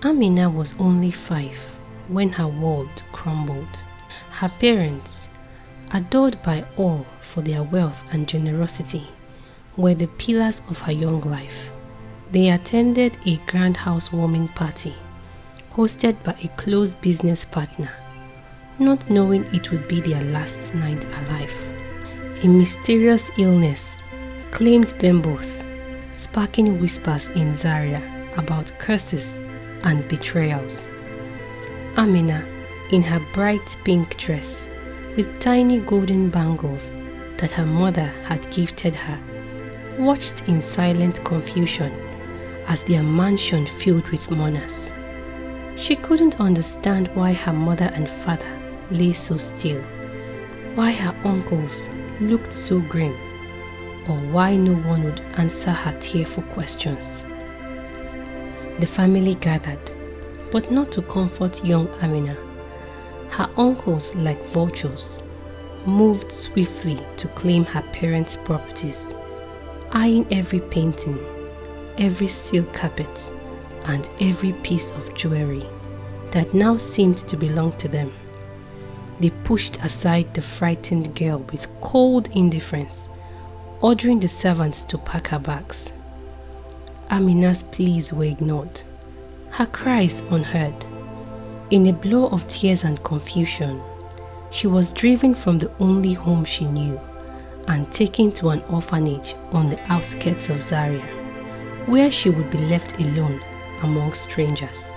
Amina was only 5 when her world crumbled. Her parents, adored by all for their wealth and generosity, were the pillars of her young life. They attended a grand housewarming party hosted by a close business partner, not knowing it would be their last night alive. A mysterious illness claimed them both, sparking whispers in Zaria about curses and betrayals. Amina, in her bright pink dress with tiny golden bangles that her mother had gifted her, watched in silent confusion as their mansion filled with mourners. She couldn't understand why her mother and father lay so still, why her uncles looked so grim, or why no one would answer her tearful questions. The family gathered, but not to comfort young Amina. Her uncles, like vultures, moved swiftly to claim her parents' properties, eyeing every painting, every silk carpet, and every piece of jewelry that now seemed to belong to them. They pushed aside the frightened girl with cold indifference, ordering the servants to pack her bags. Amina's pleas were ignored, her cries unheard. In a blow of tears and confusion, she was driven from the only home she knew and taken to an orphanage on the outskirts of Zaria, where she would be left alone among strangers.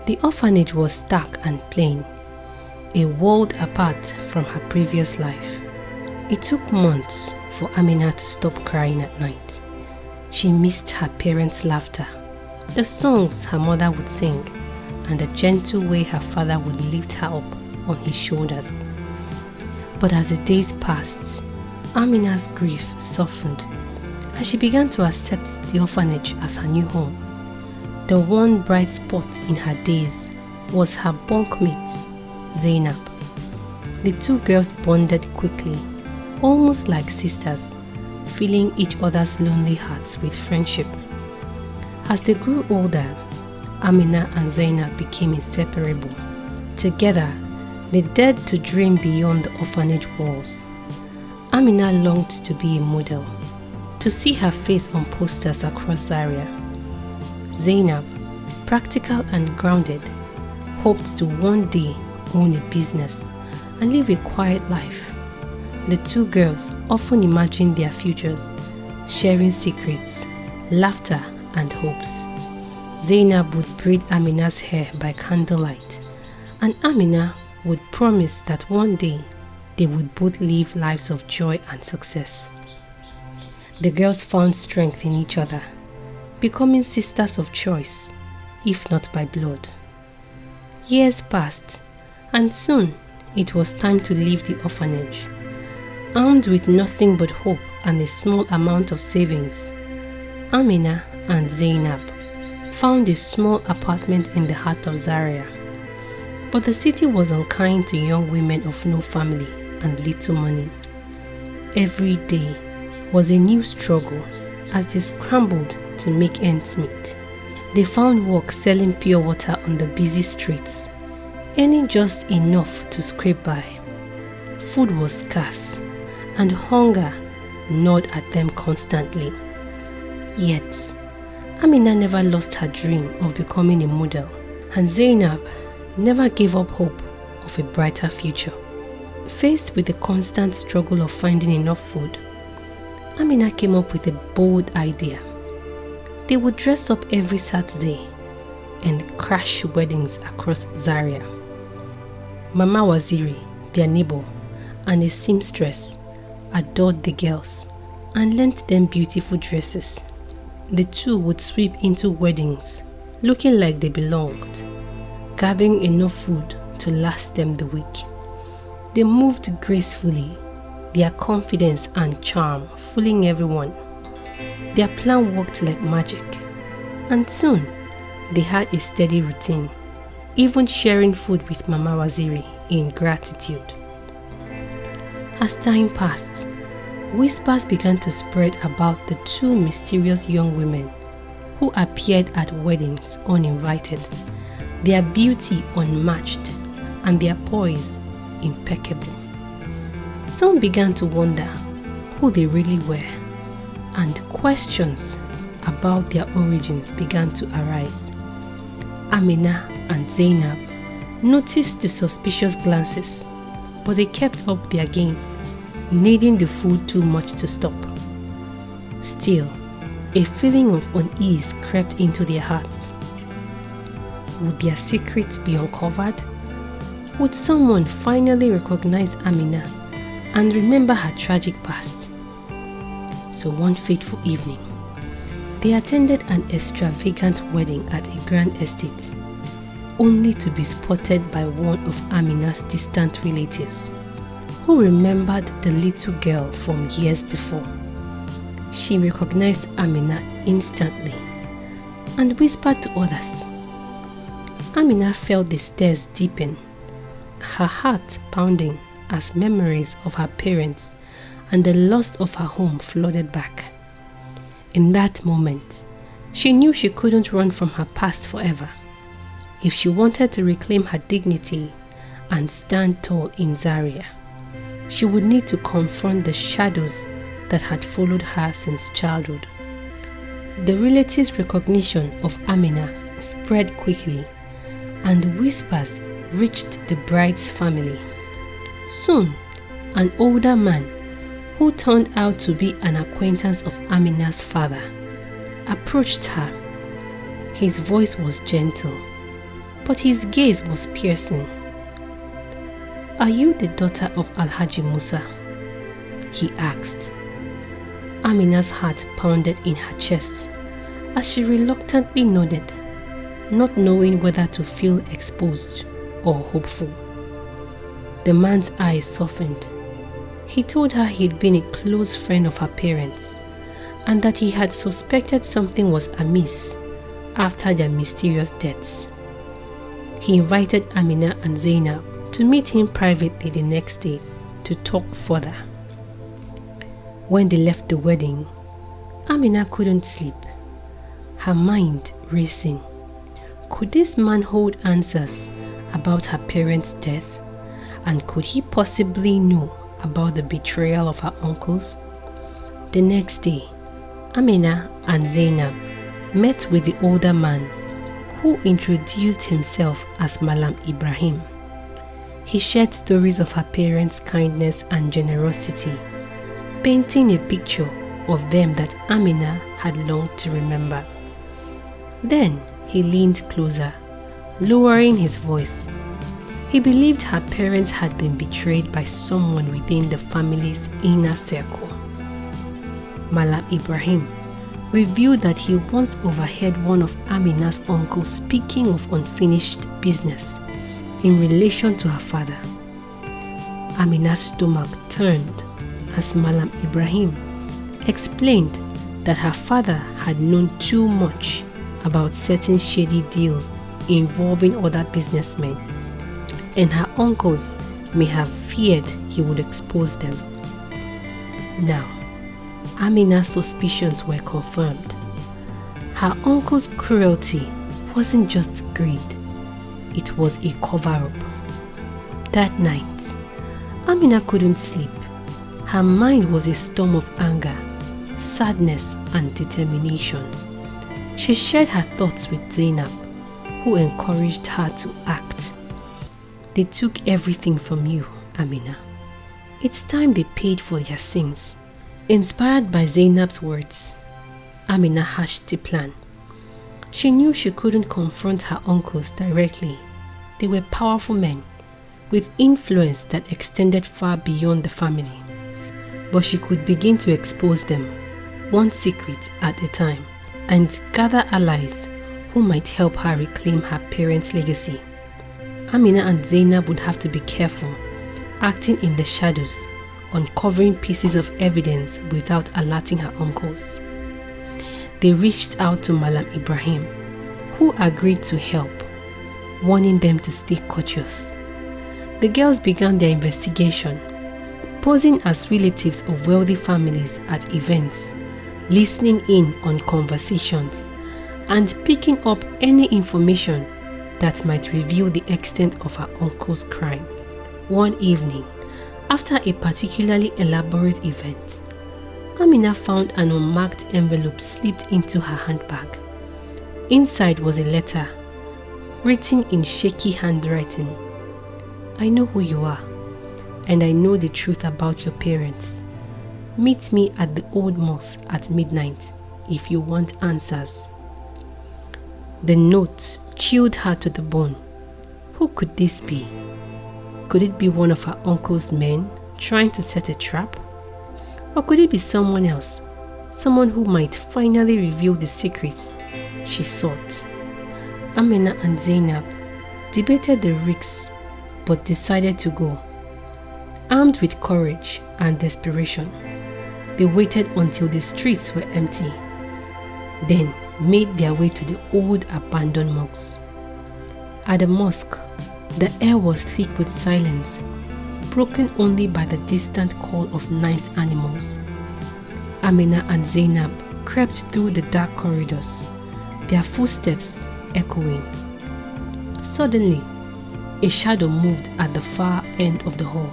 The orphanage was stark and plain, a world apart from her previous life. It took months for Amina to stop crying at night. She missed her parents' laughter, the songs her mother would sing, and the gentle way her father would lift her up on his shoulders. But as the days passed, Amina's grief softened, and she began to accept the orphanage as her new home. The one bright spot in her days was her bunkmate, Zainab. The two girls bonded quickly, almost like sisters, filling each other's lonely hearts with friendship. As they grew older, Amina and Zainab became inseparable. Together, they dared to dream beyond the orphanage walls. Amina longed to be a model, to see her face on posters across Zaria. Zainab, practical and grounded, hoped to one day own a business and live a quiet life. The two girls often imagined their futures, sharing secrets, laughter, and hopes. Zainab would braid Amina's hair by candlelight, and Amina would promise that one day they would both live lives of joy and success. The girls found strength in each other, becoming sisters of choice, if not by blood. Years passed, and soon it was time to leave the orphanage. Armed with nothing but hope and a small amount of savings, Amina and Zainab found a small apartment in the heart of Zaria. But the city was unkind to young women of no family and little money. Every day was a new struggle as they scrambled to make ends meet. They found work selling pure water on the busy streets, earning just enough to scrape by. Food was scarce, and hunger gnawed at them constantly. Yet, Amina never lost her dream of becoming a model, and Zainab never gave up hope of a brighter future. Faced with the constant struggle of finding enough food, Amina came up with a bold idea. They would dress up every Saturday and crash weddings across Zaria. Mama Waziri, their neighbor, and a seamstress adored the girls and lent them beautiful dresses. The two would sweep into weddings looking like they belonged, gathering enough food to last them the week. They moved gracefully, their confidence and charm fooling everyone. Their plan worked like magic, and soon they had a steady routine, even sharing food with Mama Waziri in gratitude. As time passed, whispers began to spread about the two mysterious young women who appeared at weddings uninvited, their beauty unmatched and their poise impeccable. Some began to wonder who they really were, and questions about their origins began to arise. Amina and Zainab noticed the suspicious glances, but they kept up their game, needing the food too much to stop. Still, a feeling of unease crept into their hearts. Would their secrets be uncovered? Would someone finally recognize Amina and remember her tragic past? So one fateful evening, they attended an extravagant wedding at a grand estate, only to be spotted by one of Amina's distant relatives, who remembered the little girl from years before. She recognized Amina instantly and whispered to others. Amina felt the stares deepen, her heart pounding as memories of her parents and the loss of her home flooded back. In that moment, she knew she couldn't run from her past forever. If she wanted to reclaim her dignity and stand tall in Zaria, she would need to confront the shadows that had followed her since childhood. The relatives' recognition of Amina spread quickly, and whispers reached the bride's family. Soon, an older man, who turned out to be an acquaintance of Amina's father, approached her. His voice was gentle, but his gaze was piercing. "Are you the daughter of Alhaji Musa?" he asked. Amina's heart pounded in her chest as she reluctantly nodded, not knowing whether to feel exposed or hopeful. The man's eyes softened. He told her he'd been a close friend of her parents and that he had suspected something was amiss after their mysterious deaths. He invited Amina and Zainab to meet him privately the next day to talk further. When they left the wedding, Amina couldn't sleep, her mind racing. Could this man hold answers about her parents' death? And could he possibly know about the betrayal of her uncles? The next day, Amina and Zainab met with the older man, who introduced himself as Malam Ibrahim. He shared stories of her parents' kindness and generosity, painting a picture of them that Amina had longed to remember. Then he leaned closer, lowering his voice. He believed her parents had been betrayed by someone within the family's inner circle. Malam Ibrahim revealed that he once overheard one of Amina's uncles speaking of unfinished business in relation to her father. Amina's stomach turned as Malam Ibrahim explained that her father had known too much about certain shady deals involving other businessmen, and her uncles may have feared he would expose them. Now, Amina's suspicions were confirmed. Her uncle's cruelty wasn't just greed, it was a cover-up. That night, Amina couldn't sleep. Her mind was a storm of anger, sadness and determination. She shared her thoughts with Zainab, who encouraged her to act. "They took everything from you, Amina. It's time they paid for their sins." Inspired by Zainab's words, Amina hatched a plan. She knew she couldn't confront her uncles directly. They were powerful men, with influence that extended far beyond the family. But she could begin to expose them, one secret at a time, and gather allies who might help her reclaim her parents' legacy. Amina and Zainab would have to be careful, acting in the shadows, uncovering pieces of evidence without alerting her uncles. They reached out to Malam Ibrahim, who agreed to help, warning them to stay cautious. The girls began their investigation, posing as relatives of wealthy families at events, listening in on conversations, and picking up any information that might reveal the extent of her uncle's crime. One evening, after a particularly elaborate event, Amina found an unmarked envelope slipped into her handbag. Inside was a letter, written in shaky handwriting. "I know who you are, and I know the truth about your parents. Meet me at the old mosque at midnight if you want answers." The note chilled her to the bone. Who could this be? Could it be one of her uncle's men trying to set a trap? Or could it be someone else? Someone who might finally reveal the secrets she sought? Amina and Zainab debated the risks but decided to go. Armed with courage and desperation, they waited until the streets were empty, then made their way to the old abandoned mosque. At the mosque, the air was thick with silence, broken only by the distant call of night animals. Amina and Zainab crept through the dark corridors, their footsteps echoing. Suddenly, a shadow moved at the far end of the hall.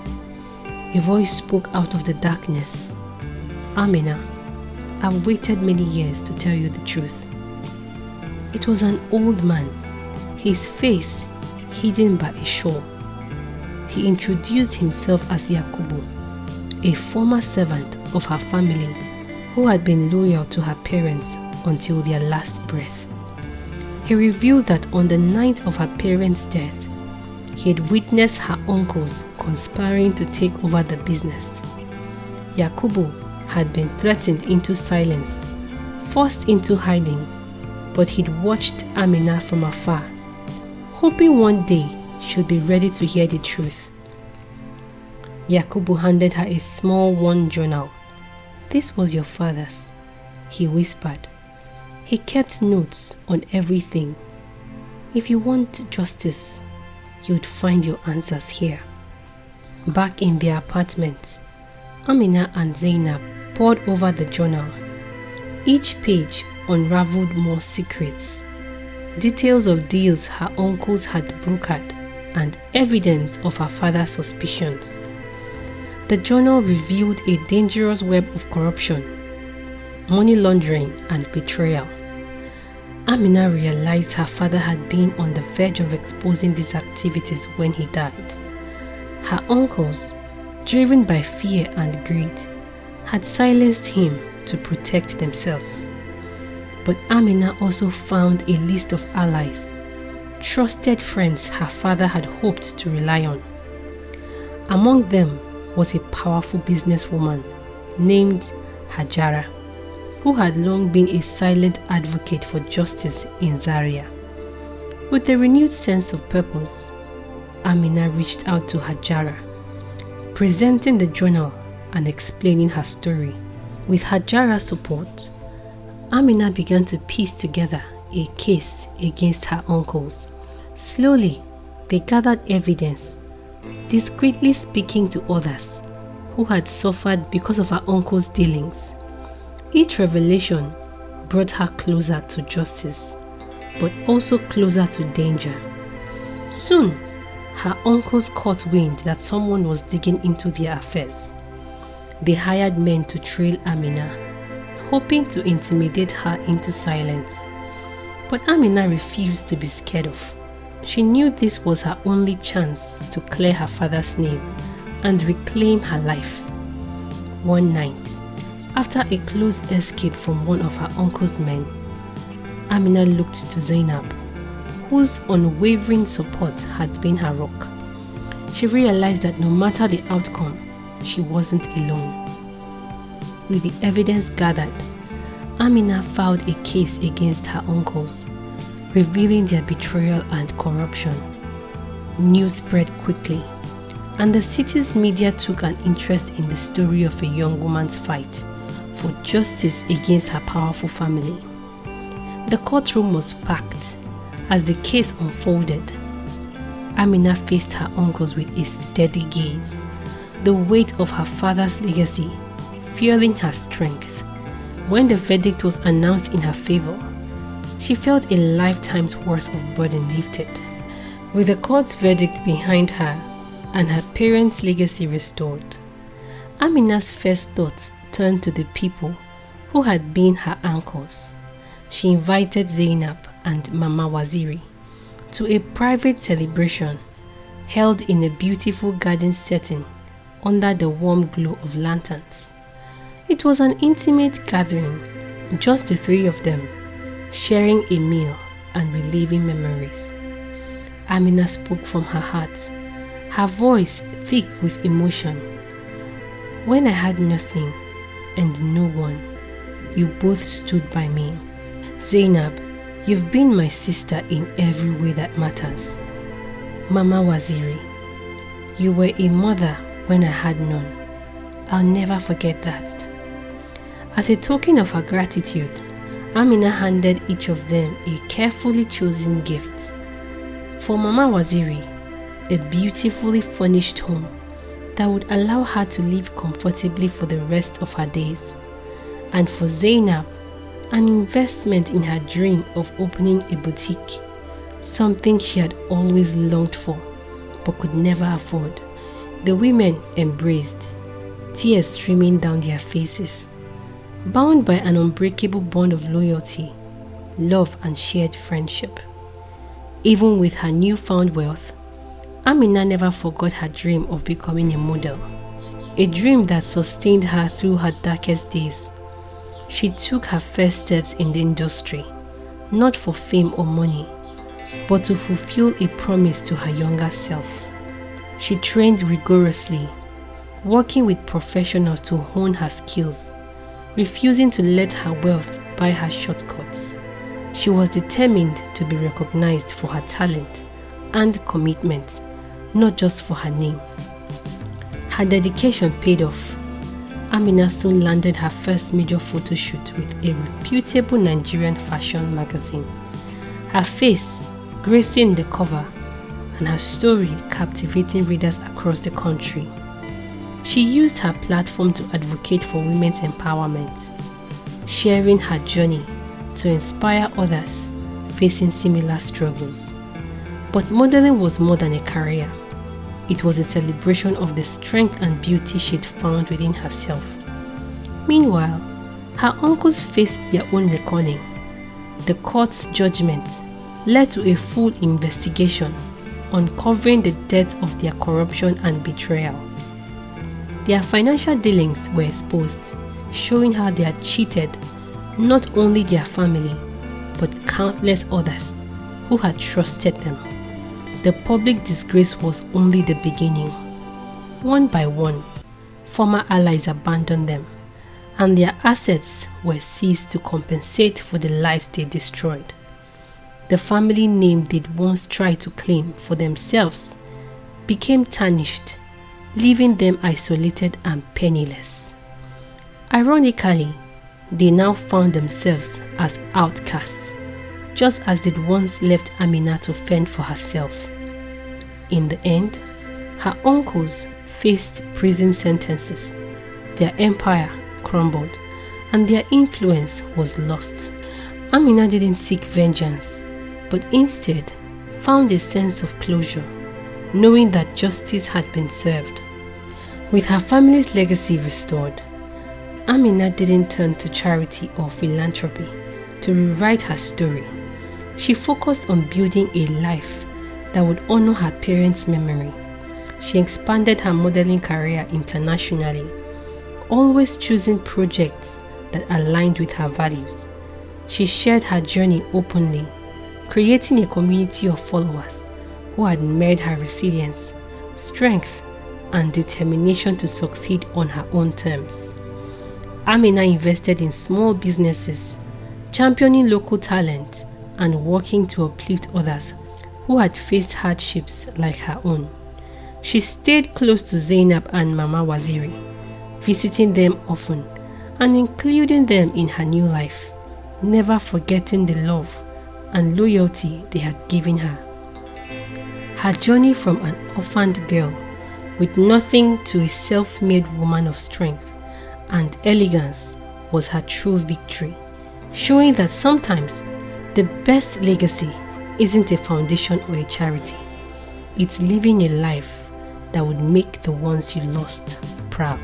A voice spoke out of the darkness. "Amina, I've waited many years to tell you the truth." It was an old man, his face hidden by a shawl. He introduced himself as Yakubu, a former servant of her family who had been loyal to her parents until their last breath. He revealed that on the night of her parents' death, he had witnessed her uncles conspiring to take over the business. Yakubu had been threatened into silence, forced into hiding, but he'd watched Amina from afar, hoping one day she'd be ready to hear the truth. Yakubu handed her a small worn journal. "This was your father's," he whispered. "He kept notes on everything. If you want justice, you'd find your answers here." Back in their apartment, Amina and Zainab pored over the journal. Each page unraveled more secrets, details of deals her uncles had brokered, and evidence of her father's suspicions. The journal revealed a dangerous web of corruption, money laundering, and betrayal. Amina realized her father had been on the verge of exposing these activities when he died. Her uncles, driven by fear and greed, had silenced him to protect themselves. But Amina also found a list of allies, trusted friends her father had hoped to rely on. Among them was a powerful businesswoman named Hajara, who had long been a silent advocate for justice in Zaria. With a renewed sense of purpose, Amina reached out to Hajara, presenting the journal and explaining her story. With Hajara's support, Amina began to piece together a case against her uncles. Slowly, they gathered evidence, discreetly speaking to others who had suffered because of her uncle's dealings. Each revelation brought her closer to justice, but also closer to danger. Soon, her uncles caught wind that someone was digging into their affairs. They hired men to trail Amina, hoping to intimidate her into silence. But Amina refused to be scared off. She knew this was her only chance to clear her father's name and reclaim her life. One night, after a close escape from one of her uncle's men, Amina looked to Zainab, whose unwavering support had been her rock. She realized that no matter the outcome, she wasn't alone. With the evidence gathered, Amina filed a case against her uncles, revealing their betrayal and corruption. News spread quickly, and the city's media took an interest in the story of a young woman's fight for justice against her powerful family. The courtroom was packed as the case unfolded. Amina faced her uncles with a steady gaze, the weight of her father's legacy fueling her strength. When the verdict was announced in her favor, she felt a lifetime's worth of burden lifted. With the court's verdict behind her and her parents' legacy restored, Amina's first thoughts turned to the people who had been her anchors. She invited Zainab and Mama Waziri to a private celebration held in a beautiful garden setting under the warm glow of lanterns. It was an intimate gathering, just the three of them, sharing a meal and reliving memories. Amina spoke from her heart, her voice thick with emotion. When I had nothing and no one, you both stood by me. Zainab, you've been my sister in every way that matters. Mama Waziri, you were a mother when I had none. I'll never forget that. As a token of her gratitude, Amina handed each of them a carefully chosen gift. For Mama Waziri, a beautifully furnished home that would allow her to live comfortably for the rest of her days. And for Zainab, an investment in her dream of opening a boutique, something she had always longed for but could never afford. The women embraced, tears streaming down their faces, bound by an unbreakable bond of loyalty, love and shared friendship. Even with her newfound wealth, Amina never forgot her dream of becoming a model, a dream that sustained her through her darkest days. She took her first steps in the industry, not for fame or money, but to fulfill a promise to her younger self. She trained rigorously, working with professionals to hone her skills, refusing to let her wealth buy her shortcuts. She was determined to be recognized for her talent and commitment, not just for her name. Her dedication paid off. Amina soon landed her first major photo shoot with a reputable Nigerian fashion magazine. Her face gracing the cover and her story captivating readers across the country. She used her platform to advocate for women's empowerment, sharing her journey to inspire others facing similar struggles. But modeling was more than a career. It was a celebration of the strength and beauty she'd found within herself. Meanwhile, her uncles faced their own reckoning. The court's judgment led to a full investigation uncovering the depth of their corruption and betrayal. Their financial dealings were exposed, showing how they had cheated not only their family, but countless others who had trusted them. The public disgrace was only the beginning. One by one, former allies abandoned them, and their assets were seized to compensate for the lives they destroyed. The family name they'd once tried to claim for themselves became tarnished, leaving them isolated and penniless. Ironically, they now found themselves as outcasts, just as they'd once left Amina to fend for herself. In the end, her uncles faced prison sentences, their empire crumbled, and their influence was lost. Amina didn't seek vengeance, but instead found a sense of closure, knowing that justice had been served. With her family's legacy restored, Amina didn't turn to charity or philanthropy to rewrite her story. She focused on building a life that would honor her parents' memory. She expanded her modeling career internationally, always choosing projects that aligned with her values. She shared her journey openly, creating a community of followers who admired her resilience, strength, and determination to succeed on her own terms. Amina invested in small businesses, championing local talent and working to uplift others who had faced hardships like her own. She stayed close to Zainab and Mama Waziri, visiting them often and including them in her new life, never forgetting the love and loyalty they had given her. Her journey from an orphaned girl with nothing to a self-made woman of strength and elegance was her true victory, showing that sometimes The best legacy isn't a foundation or a charity. It's living a life that would make the ones you lost proud.